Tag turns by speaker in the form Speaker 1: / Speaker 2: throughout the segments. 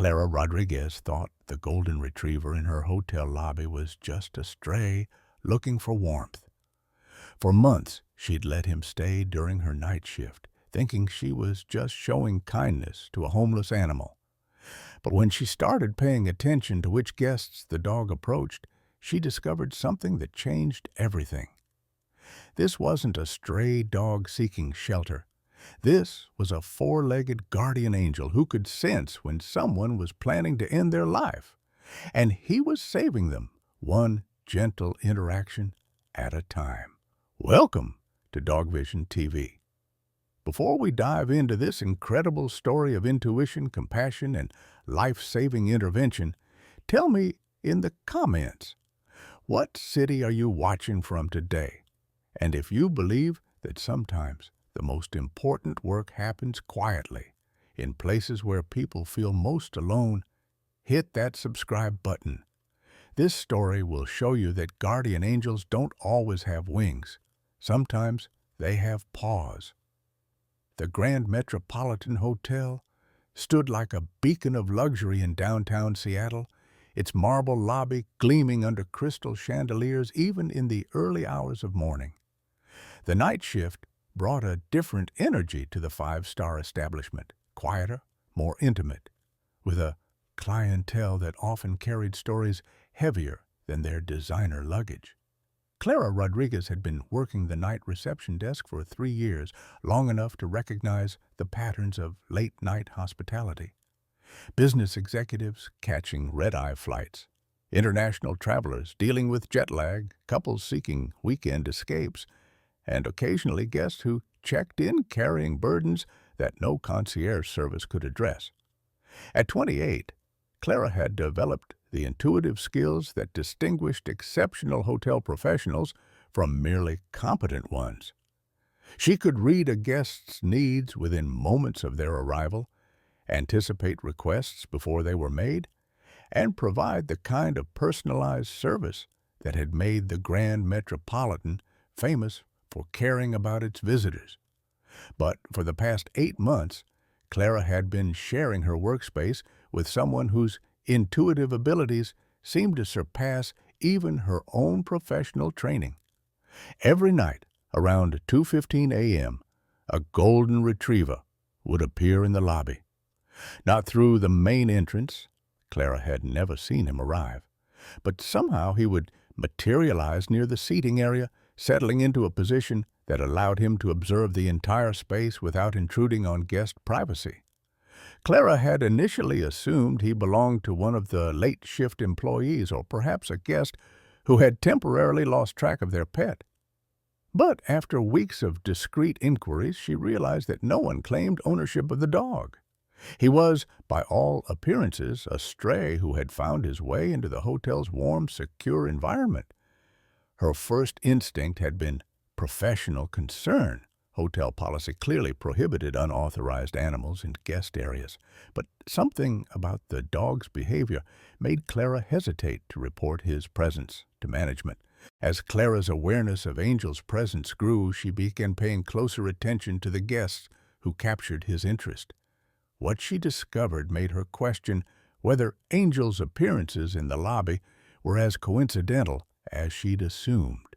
Speaker 1: Clara Rodriguez thought the golden retriever in her hotel lobby was just a stray looking for warmth. For months, she'd let him stay during her night shift, thinking she was just showing kindness to a homeless animal. But when she started paying attention to which guests the dog approached, she discovered something that changed everything. This wasn't a stray dog seeking shelter. This was a four-legged guardian angel who could sense when someone was planning to end their life, and he was saving them one gentle interaction at a time. Welcome to Dog Vision TV. Before we dive into this incredible story of intuition, compassion, and life-saving intervention, tell me in the comments, what city are you watching from today? And if you believe that sometimes the most important work happens quietly, in places where people feel most alone, hit that subscribe button. This story will show you that guardian angels don't always have wings. Sometimes they have paws. The Grand Metropolitan Hotel stood like a beacon of luxury in downtown Seattle, its marble lobby gleaming under crystal chandeliers even in the early hours of morning. The night shift brought a different energy to the five-star establishment, quieter, more intimate, with a clientele that often carried stories heavier than their designer luggage. Clara Rodriguez had been working the night reception desk for 3 years, long enough to recognize the patterns of late-night hospitality. Business executives catching red-eye flights, international travelers dealing with jet lag, couples seeking weekend escapes, and occasionally guests who checked in carrying burdens that no concierge service could address. At 28, Clara had developed the intuitive skills that distinguished exceptional hotel professionals from merely competent ones. She could read a guest's needs within moments of their arrival, anticipate requests before they were made, and provide the kind of personalized service that had made the Grand Metropolitan famous for caring about its visitors. But for the past 8 months, Clara had been sharing her workspace with someone whose intuitive abilities seemed to surpass even her own professional training. Every night, around 2:15 a.m., a golden retriever would appear in the lobby. Not through the main entrance, Clara had never seen him arrive, but somehow he would materialize near the seating area, settling into a position that allowed him to observe the entire space without intruding on guest privacy. Clara had initially assumed he belonged to one of the late-shift employees or perhaps a guest who had temporarily lost track of their pet. But after weeks of discreet inquiries, she realized that no one claimed ownership of the dog. He was, by all appearances, a stray who had found his way into the hotel's warm, secure environment. Her first instinct had been professional concern. Hotel policy clearly prohibited unauthorized animals in guest areas, but something about the dog's behavior made Clara hesitate to report his presence to management. As Clara's awareness of Angel's presence grew, she began paying closer attention to the guests who captured his interest. What she discovered made her question whether Angel's appearances in the lobby were as coincidental as she'd assumed.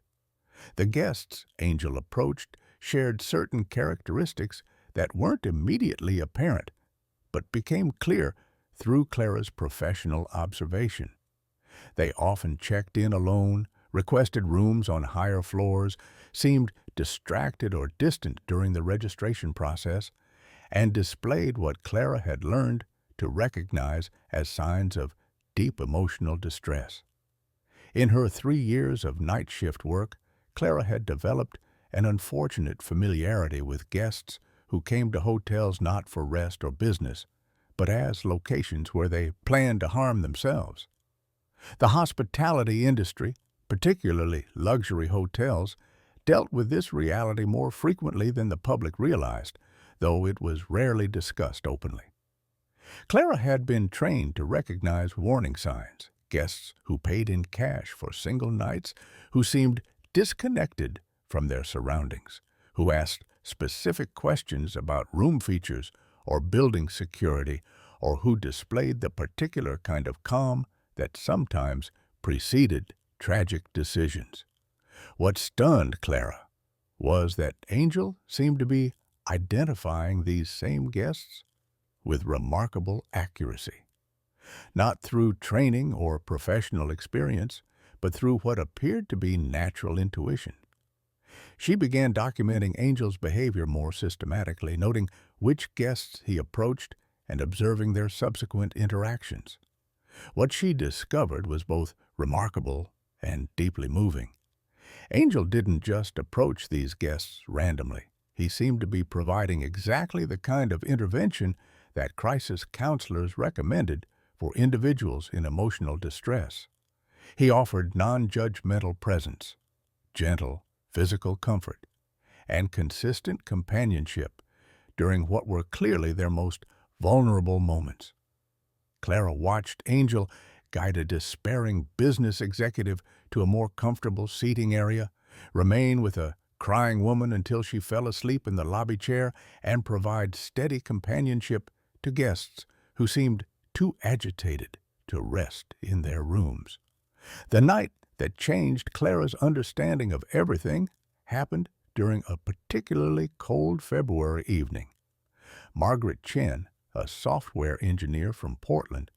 Speaker 1: The guests Angel approached shared certain characteristics that weren't immediately apparent, but became clear through Clara's professional observation. They often checked in alone, requested rooms on higher floors, seemed distracted or distant during the registration process, and displayed what Clara had learned to recognize as signs of deep emotional distress. In her 3 years of night shift work, Clara had developed an unfortunate familiarity with guests who came to hotels not for rest or business, but as locations where they planned to harm themselves. The hospitality industry, particularly luxury hotels, dealt with this reality more frequently than the public realized, though it was rarely discussed openly. Clara had been trained to recognize warning signs, guests who paid in cash for single nights, who seemed disconnected from their surroundings, who asked specific questions about room features or building security, or who displayed the particular kind of calm that sometimes preceded tragic decisions. What stunned Clara was that Angel seemed to be identifying these same guests with remarkable accuracy, not through training or professional experience, but through what appeared to be natural intuition. She began documenting Angel's behavior more systematically, noting which guests he approached and observing their subsequent interactions. What she discovered was both remarkable and deeply moving. Angel didn't just approach these guests randomly. He seemed to be providing exactly the kind of intervention that crisis counselors recommended for individuals in emotional distress. He offered non-judgmental presence, gentle physical comfort, and consistent companionship during what were clearly their most vulnerable moments. Clara watched Angel guide a despairing business executive to a more comfortable seating area, remain with a crying woman until she fell asleep in the lobby chair, and provide steady companionship to guests who seemed too agitated to rest in their rooms. The night that changed Clara's understanding of everything happened during a particularly cold February evening. Margaret Chen, a software engineer from Portland,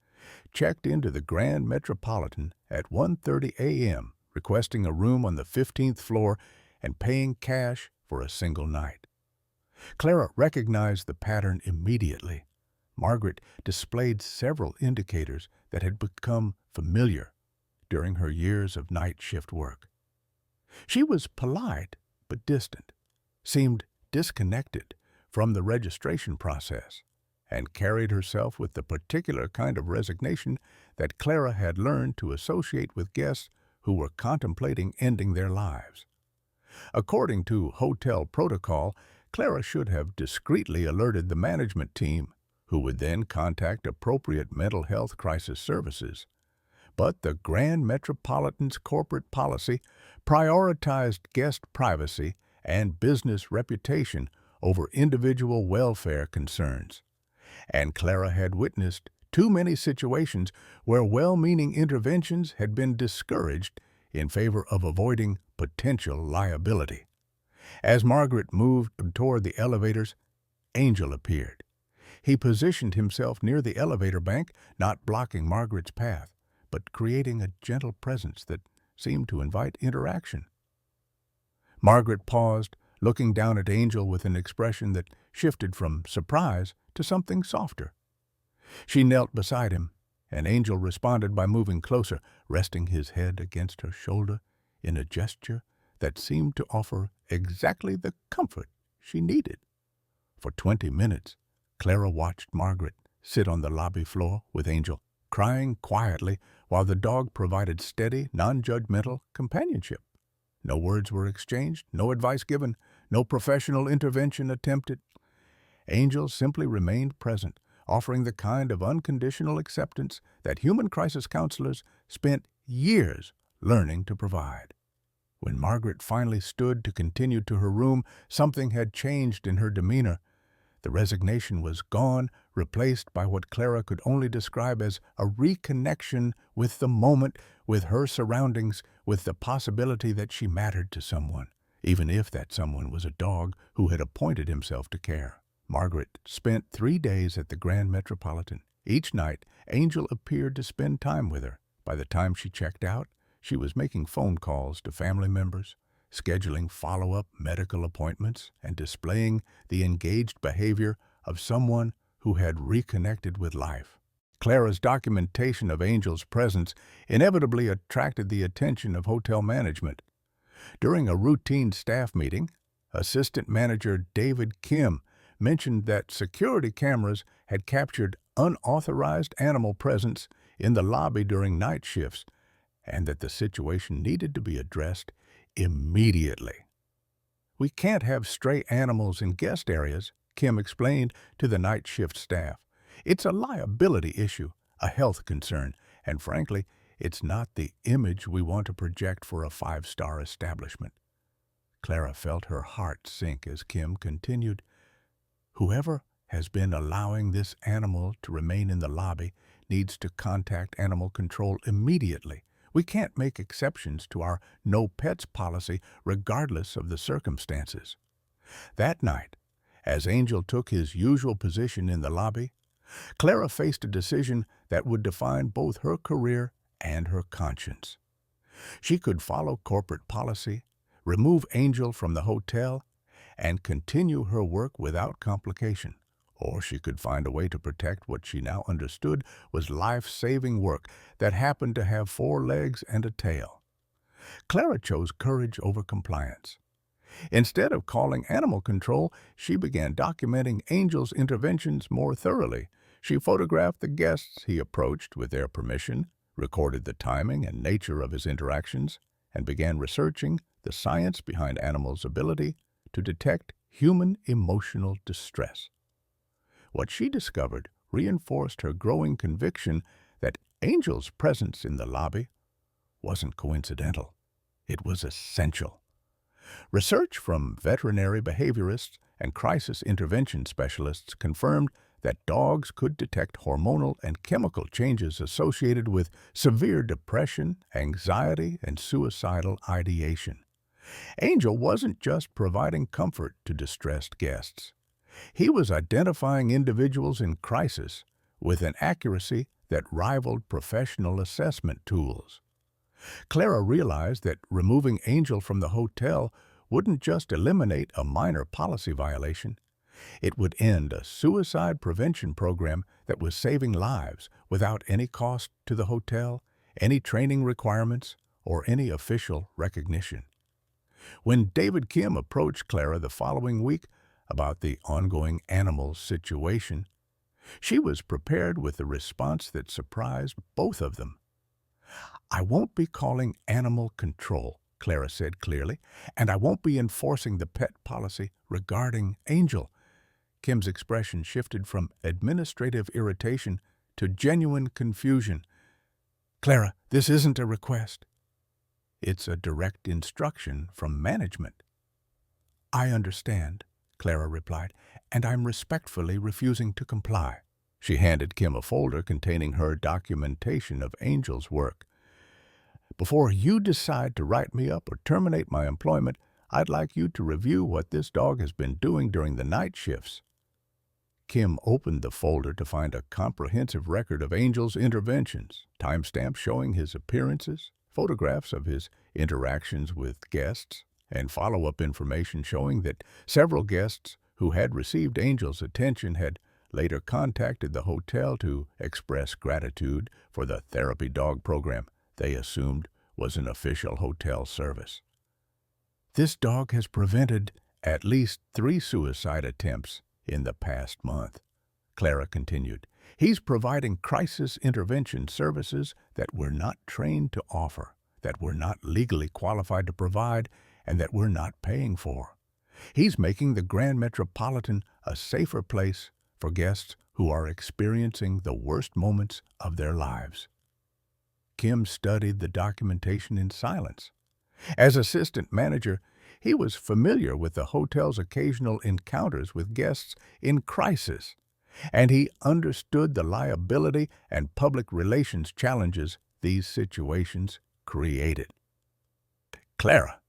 Speaker 1: checked into the Grand Metropolitan at 1:30 a.m., requesting a room on the 15th floor and paying cash for a single night. Clara recognized the pattern immediately. Margaret displayed several indicators that had become familiar during her years of night shift work. She was polite but distant, seemed disconnected from the registration process, and carried herself with the particular kind of resignation that Clara had learned to associate with guests who were contemplating ending their lives. According to hotel protocol, Clara should have discreetly alerted the management team, who would then contact appropriate mental health crisis services. But the Grand Metropolitan's corporate policy prioritized guest privacy and business reputation over individual welfare concerns. And Clara had witnessed too many situations where well-meaning interventions had been discouraged in favor of avoiding potential liability. As Margaret moved toward the elevators, Angel appeared. He positioned himself near the elevator bank, not blocking Margaret's path, but creating a gentle presence that seemed to invite interaction. Margaret paused, looking down at Angel with an expression that shifted from surprise to something softer. She knelt beside him, and Angel responded by moving closer, resting his head against her shoulder in a gesture that seemed to offer exactly the comfort she needed. For 20 minutes, Clara watched Margaret sit on the lobby floor with Angel, crying quietly while the dog provided steady, non-judgmental companionship. No words were exchanged, no advice given, no professional intervention attempted. Angel simply remained present, offering the kind of unconditional acceptance that human crisis counselors spent years learning to provide. When Margaret finally stood to continue to her room, something had changed in her demeanor. The resignation was gone, replaced by what Clara could only describe as a reconnection with the moment, with her surroundings, with the possibility that she mattered to someone, even if that someone was a dog who had appointed himself to care. Margaret spent 3 days at the Grand Metropolitan. Each night, Angel appeared to spend time with her. By the time she checked out, she was making phone calls to family members, scheduling follow-up medical appointments, and displaying the engaged behavior of someone who had reconnected with life. Clara's documentation of Angel's presence inevitably attracted the attention of hotel management. During a routine staff meeting, Assistant Manager David Kim mentioned that security cameras had captured unauthorized animal presence in the lobby during night shifts, and that the situation needed to be addressed immediately. "We can't have stray animals in guest areas," Kim explained to the night shift staff. "It's a liability issue, a health concern, and frankly, it's not the image we want to project for a 5-star establishment." Clara felt her heart sink as Kim continued, "Whoever has been allowing this animal to remain in the lobby needs to contact animal control immediately. We can't make exceptions to our no pets policy regardless of the circumstances. That night, as Angel took his usual position in the lobby, Clara faced a decision that would define both her career and her conscience. She could follow corporate policy, remove Angel from the hotel, and continue her work without complication. Or she could find a way to protect what she now understood was life-saving work that happened to have 4 legs and a tail. Clara chose courage over compliance. Instead of calling animal control, she began documenting Angel's interventions more thoroughly. She photographed the guests he approached with their permission, recorded the timing and nature of his interactions, and began researching the science behind animals' ability to detect human emotional distress. What she discovered reinforced her growing conviction that Angel's presence in the lobby wasn't coincidental. It was essential. Research from veterinary behaviorists and crisis intervention specialists confirmed that dogs could detect hormonal and chemical changes associated with severe depression, anxiety, and suicidal ideation. Angel wasn't just providing comfort to distressed guests. He was identifying individuals in crisis with an accuracy that rivaled professional assessment tools. Clara realized that removing Angel from the hotel wouldn't just eliminate a minor policy violation. It would end a suicide prevention program that was saving lives without any cost to the hotel, any training requirements, or any official recognition. When David Kim approached Clara the following week about the ongoing animal situation, she was prepared with a response that surprised both of them. "I won't be calling animal control," Clara said clearly, "and I won't be enforcing the pet policy regarding Angel." Kim's expression shifted from administrative irritation to genuine confusion. "Clara, this isn't a request. It's a direct instruction from management." "I understand," Clara replied, "and I'm respectfully refusing to comply." She handed Kim a folder containing her documentation of Angel's work. "Before you decide to write me up or terminate my employment, I'd like you to review what this dog has been doing during the night shifts." Kim opened the folder to find a comprehensive record of Angel's interventions, timestamps showing his appearances, photographs of his interactions with guests, and follow-up information showing that several guests who had received Angel's attention had later contacted the hotel to express gratitude for the therapy dog program they assumed was an official hotel service. "This dog has prevented at least 3 suicide attempts in the past month," Clara continued. "He's providing crisis intervention services that we're not trained to offer, that we're not legally qualified to provide, and that we're not paying for. He's making the Grand Metropolitan a safer place for guests who are experiencing the worst moments of their lives." Kim studied the documentation in silence. As assistant manager, he was familiar with the hotel's occasional encounters with guests in crisis, and he understood the liability and public relations challenges these situations created. "Clara,"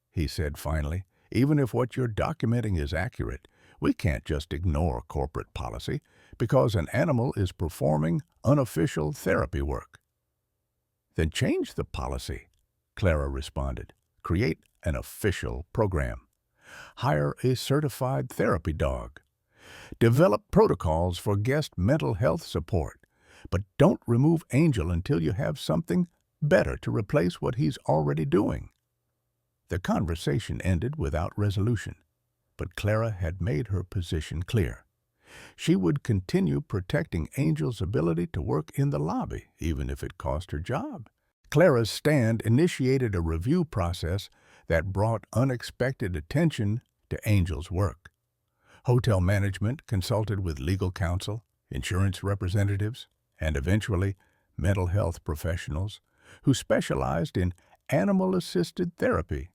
Speaker 1: he said finally, "even if what you're documenting is accurate, we can't just ignore corporate policy because an animal is performing unofficial therapy work." "Then change the policy," Clara responded. "Create an official program. Hire a certified therapy dog. Develop protocols for guest mental health support. But don't remove Angel until you have something better to replace what he's already doing." The conversation ended without resolution, but Clara had made her position clear. She would continue protecting Angel's ability to work in the lobby, even if it cost her job. Clara's stand initiated a review process that brought unexpected attention to Angel's work. Hotel management consulted with legal counsel, insurance representatives, and eventually mental health professionals who specialized in animal-assisted therapy.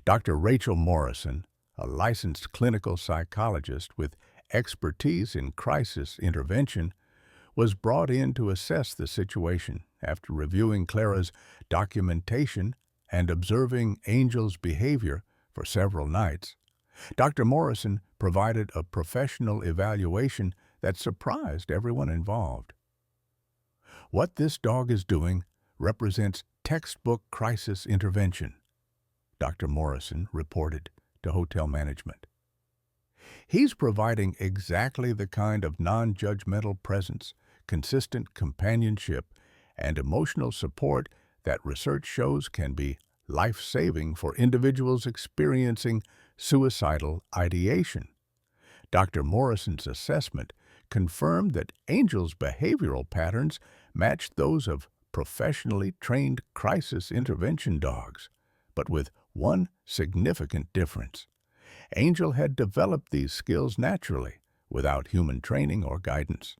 Speaker 1: Dr. Rachel Morrison, a licensed clinical psychologist with expertise in crisis intervention, was brought in to assess the situation after reviewing Clara's documentation and observing Angel's behavior for several nights. Dr. Morrison provided a professional evaluation that surprised everyone involved. What this dog is doing represents textbook crisis intervention, Dr. Morrison reported to hotel management. He's providing exactly the kind of non-judgmental presence, consistent companionship, and emotional support that research shows can be life-saving for individuals experiencing suicidal ideation. Dr. Morrison's assessment confirmed that Angel's behavioral patterns matched those of professionally trained crisis intervention dogs, but with one significant difference. Angel had developed these skills naturally, without human training or guidance.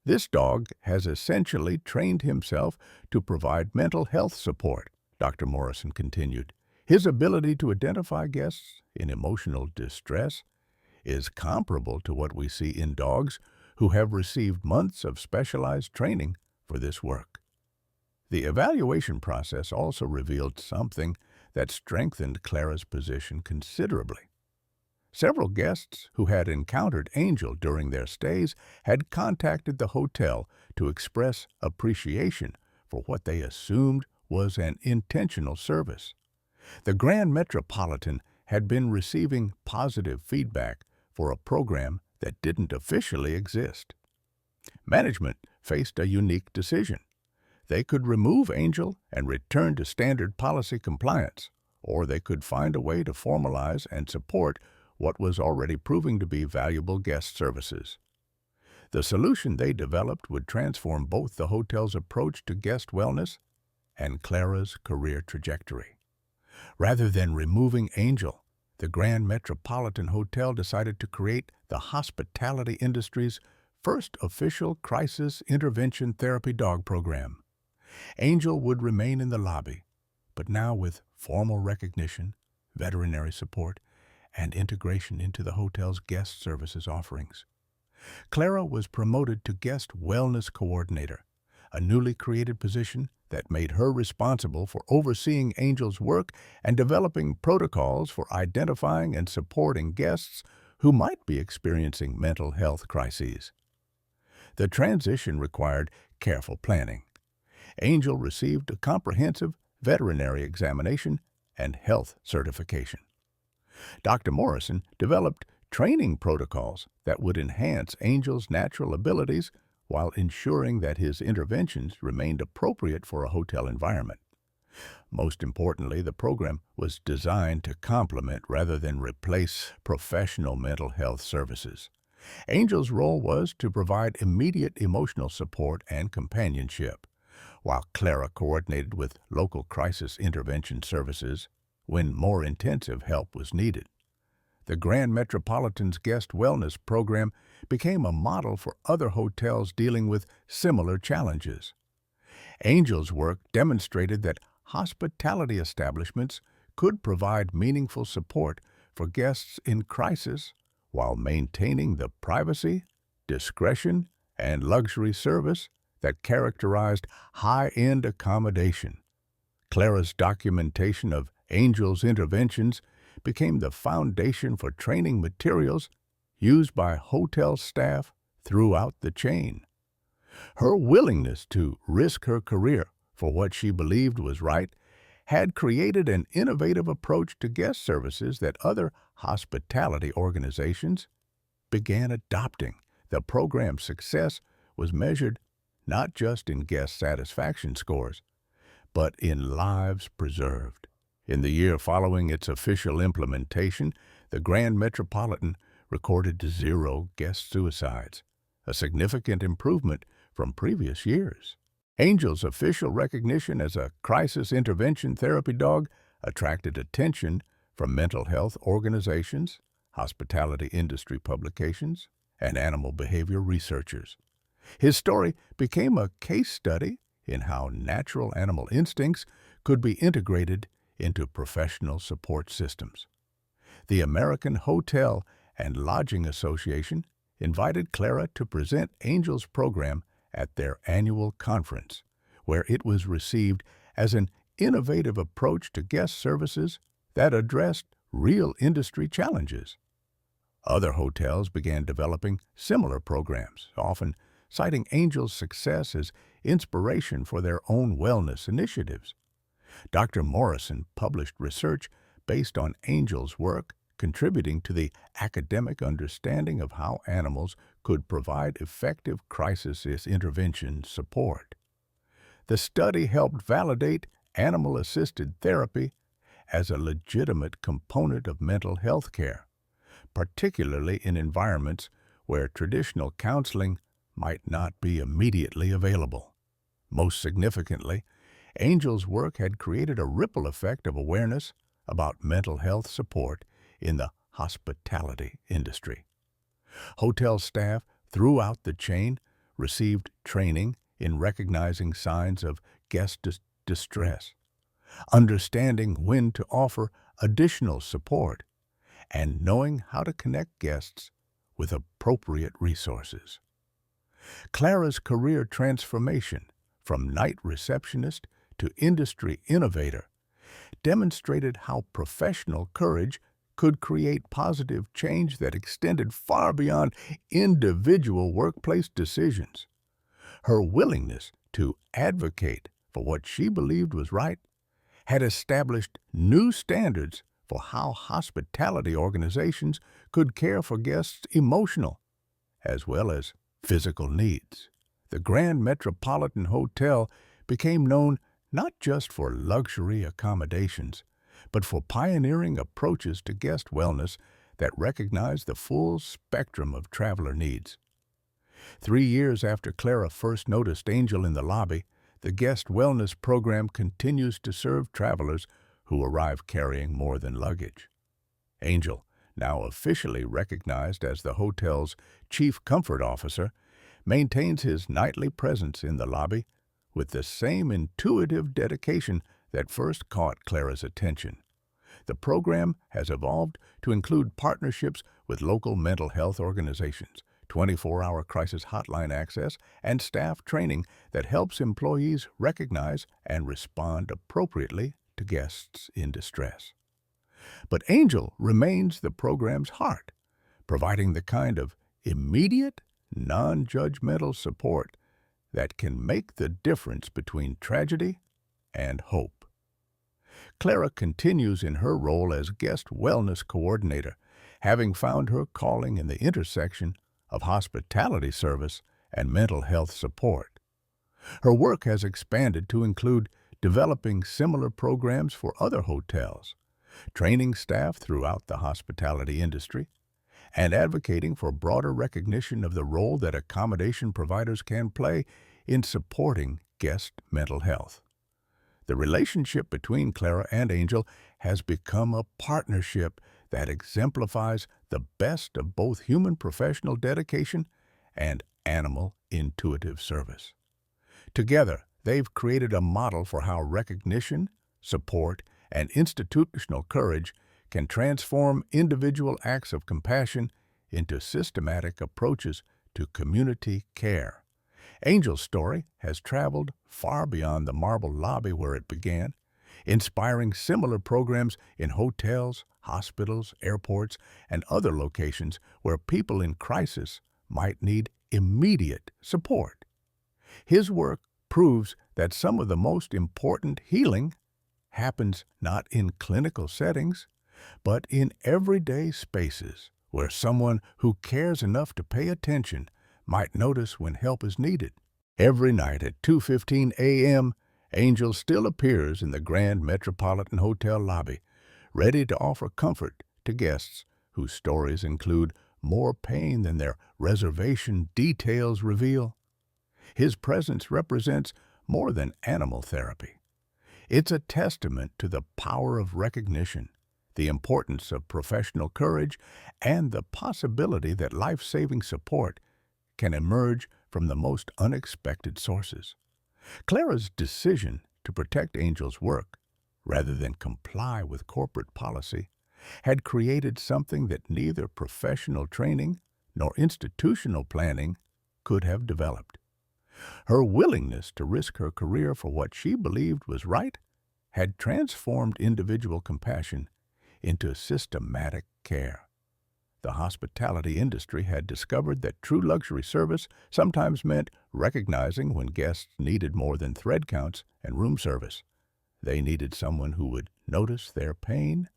Speaker 1: This dog has essentially trained himself to provide mental health support, Dr. Morrison continued. His ability to identify guests in emotional distress is comparable to what we see in dogs who have received months of specialized training for this work. The evaluation process also revealed something that strengthened Clara's position considerably. Several guests who had encountered Angel during their stays had contacted the hotel to express appreciation for what they assumed was an intentional service. The Grand Metropolitan had been receiving positive feedback for a program that didn't officially exist. Management faced a unique decision. They could remove Angel and return to standard policy compliance, or they could find a way to formalize and support what was already proving to be valuable guest services. The solution they developed would transform both the hotel's approach to guest wellness and Clara's career trajectory. Rather than removing Angel, the Grand Metropolitan Hotel decided to create the hospitality industry's first official crisis intervention therapy dog program. Angel would remain in the lobby, but now with formal recognition, veterinary support, and integration into the hotel's guest services offerings. Clara was promoted to Guest Wellness Coordinator, a newly created position that made her responsible for overseeing Angel's work and developing protocols for identifying and supporting guests who might be experiencing mental health crises. The transition required careful planning. Angel received a comprehensive veterinary examination and health certification. Dr. Morrison developed training protocols that would enhance Angel's natural abilities while ensuring that his interventions remained appropriate for a hotel environment. Most importantly, the program was designed to complement rather than replace professional mental health services. Angel's role was to provide immediate emotional support and companionship, while Clara coordinated with local crisis intervention services when more intensive help was needed. The Grand Metropolitan's Guest Wellness Program became a model for other hotels dealing with similar challenges. Angel's work demonstrated that hospitality establishments could provide meaningful support for guests in crisis while maintaining the privacy, discretion, and luxury service that characterized high-end accommodation. Clara's documentation of Angel's interventions became the foundation for training materials used by hotel staff throughout the chain. Her willingness to risk her career for what she believed was right had created an innovative approach to guest services that other hospitality organizations began adopting. The program's success was measured not just in guest satisfaction scores, but in lives preserved. In the year following its official implementation, the Grand Metropolitan recorded 0 guest suicides, a significant improvement from previous years. Angel's official recognition as a crisis intervention therapy dog attracted attention from mental health organizations, hospitality industry publications, and animal behavior researchers. His story became a case study in how natural animal instincts could be integrated into professional support systems. The American Hotel and Lodging Association invited Clara to present Angel's program at their annual conference, where it was received as an innovative approach to guest services that addressed real industry challenges. Other hotels began developing similar programs, often citing Angel's success as inspiration for their own wellness initiatives. Dr. Morrison published research based on Angel's work, contributing to the academic understanding of how animals could provide effective crisis intervention support. The study helped validate animal-assisted therapy as a legitimate component of mental health care, particularly in environments where traditional counseling might not be immediately available. Most significantly, Angel's work had created a ripple effect of awareness about mental health support in the hospitality industry. Hotel staff throughout the chain received training in recognizing signs of guest distress, understanding when to offer additional support, and knowing how to connect guests with appropriate resources. Clara's career transformation from night receptionist to industry innovator demonstrated how professional courage could create positive change that extended far beyond individual workplace decisions. Her willingness to advocate for what she believed was right had established new standards for how hospitality organizations could care for guests' emotional as well as physical needs. The Grand Metropolitan Hotel became known not just for luxury accommodations, but for pioneering approaches to guest wellness that recognized the full spectrum of traveler needs. 3 years after Clara first noticed Angel in the lobby, the guest wellness program continues to serve travelers who arrive carrying more than luggage. Angel, now officially recognized as the hotel's chief comfort officer, maintains his nightly presence in the lobby with the same intuitive dedication that first caught Clara's attention. The program has evolved to include partnerships with local mental health organizations, 24-hour crisis hotline access, and staff training that helps employees recognize and respond appropriately to guests in distress. But Angel remains the program's heart, providing the kind of immediate, non-judgmental support that can make the difference between tragedy and hope. Clara continues in her role as guest wellness coordinator, having found her calling in the intersection of hospitality service and mental health support. Her work has expanded to include developing similar programs for other hotels, training staff throughout the hospitality industry, and advocating for broader recognition of the role that accommodation providers can play in supporting guest mental health. The relationship between Clara and Angel has become a partnership that exemplifies the best of both human professional dedication and animal intuitive service. Together, they've created a model for how recognition, support, and institutional courage can transform individual acts of compassion into systematic approaches to community care. Angel's story has traveled far beyond the marble lobby where it began, inspiring similar programs in hotels, hospitals, airports, and other locations where people in crisis might need immediate support. His work proves that some of the most important healing happens not in clinical settings, but in everyday spaces where someone who cares enough to pay attention might notice when help is needed. Every night at 2:15 a.m., Angel still appears in the Grand Metropolitan Hotel lobby, ready to offer comfort to guests whose stories include more pain than their reservation details reveal. His presence represents more than animal therapy. It's a testament to the power of recognition, the importance of professional courage, and the possibility that life-saving support can emerge from the most unexpected sources. Clara's decision to protect Angel's work, rather than comply with corporate policy, had created something that neither professional training nor institutional planning could have developed. Her willingness to risk her career for what she believed was right had transformed individual compassion into systematic care. The hospitality industry had discovered that true luxury service sometimes meant recognizing when guests needed more than thread counts and room service. They needed someone who would notice their pain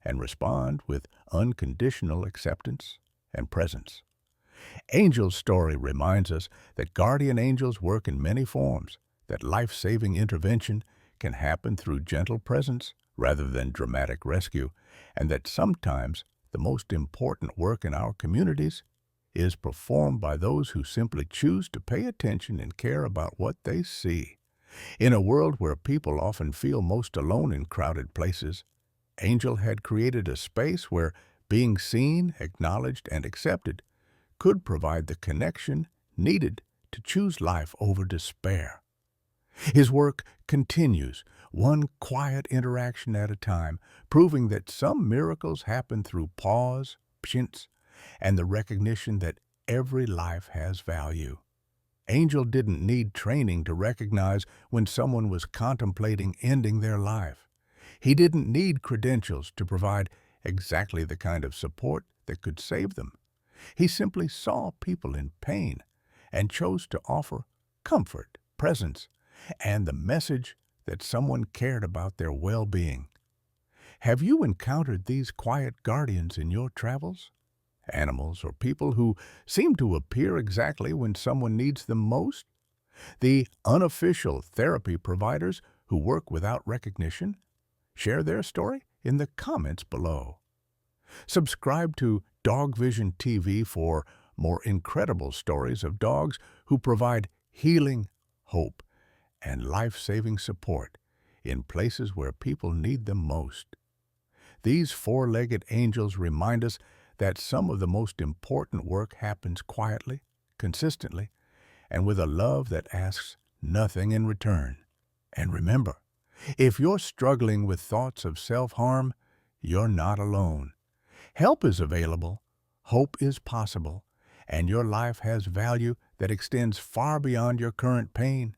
Speaker 1: and respond with unconditional acceptance and presence. Angel's story reminds us that guardian angels work in many forms, that life-saving intervention can happen through gentle presence rather than dramatic rescue, and that sometimes the most important work in our communities is performed by those who simply choose to pay attention and care about what they see. In a world where people often feel most alone in crowded places, Angel had created a space where being seen, acknowledged, and accepted could provide the connection needed to choose life over despair. His work continues, one quiet interaction at a time, proving that some miracles happen through pause, patience, and the recognition that every life has value. Angel didn't need training to recognize when someone was contemplating ending their life. He didn't need credentials to provide exactly the kind of support that could save them. He simply saw people in pain and chose to offer comfort, presence, and the message that someone cared about their well-being. Have you encountered these quiet guardians in your travels? Animals or people who seem to appear exactly when someone needs them most? The unofficial therapy providers who work without recognition? Share their story in the comments below. Subscribe to Dog Vision TV for more incredible stories of dogs who provide healing, hope, and life-saving support in places where people need them most. These four-legged angels remind us that some of the most important work happens quietly, consistently, and with a love that asks nothing in return. And remember, if you're struggling with thoughts of self-harm, you're not alone. Help is available, hope is possible, and your life has value that extends far beyond your current pain.